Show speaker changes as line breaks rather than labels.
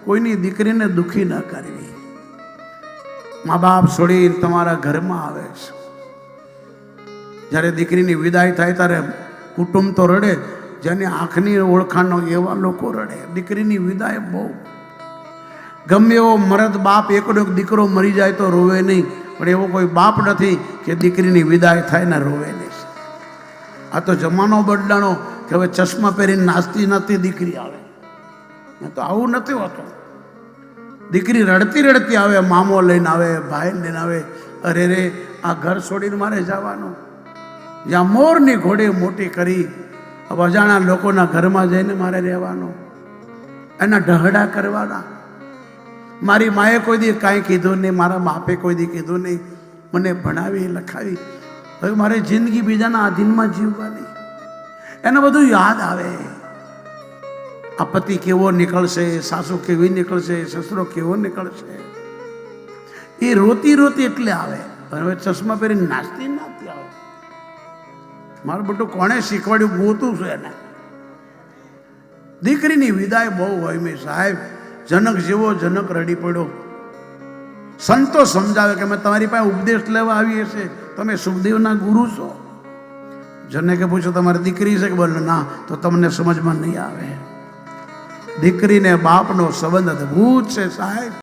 કોઈની દીકરીને દુઃખી ન કરવી. મા બાપ છોડી તમારા ઘરમાં આવે છે, જ્યારે દીકરીની વિદાય થાય ત્યારે કુટુંબ તો રડે, જેની આંખની ઓળખાણનો એવા લોકો રડે. દીકરીની વિદાય બહુ, ગમે એવો મરદ બાપ એકનો એક દીકરો મરી જાય તો રોવે નહીં, પણ એવો કોઈ બાપ નથી કે દીકરીની વિદાય થાય ને રોવે નહીં. આ તો જમાનો બદલાણો કે હવે ચશ્મા પહેરીને નાચતી નથી દીકરી આવે, તો આવું નથી હોતું. દીકરી રડતી રડતી આવે, મામો લઈને આવે, ભાઈ લઈને આવે. અરે રે, આ ઘર છોડીને મારે જવાનું. જ્યાં મોરની ઘોડે મોટી કરી અજાણા લોકોના ઘરમાં જઈને મારે રહેવાનું, એના ઢહડા કરવાના. મારી માએ કોઈ દી કાંઈ કીધું નહીં, મારા બાપે કોઈ દી કીધું નહીં, મને ભણાવી લખાવી. હવે મારે જિંદગી બીજાના આધીનમાં જીવવાની. એને બધું યાદ આવે. આ પતિ કેવો નીકળશે, સાસુ કેવી નીકળશે, સસરો કેવો નીકળશે. એ રોતી રોતી એટલે આવે, પણ હવે ચશ્મા પહેરીને નાચતી નાચતી આવે. મારું બધું કોણે શીખવાડ્યું, ગોતું છે એને. દીકરીની વિદાય બહુ હોય મેં સાહેબ. જનક જેવો જનક રડી પડ્યો. સંતો સમજાવે કે મેં તમારી પાસે ઉપદેશ લેવા આવી હશે, તમે સુખદેવના ગુરુ છો. જનકે પૂછ્યું તમારી દીકરી છે કે? બોલે ના. તો તમને સમજમાં નહીં આવે. દીકરીને બાપનો સંબંધ અદભુત છે સાહેબ.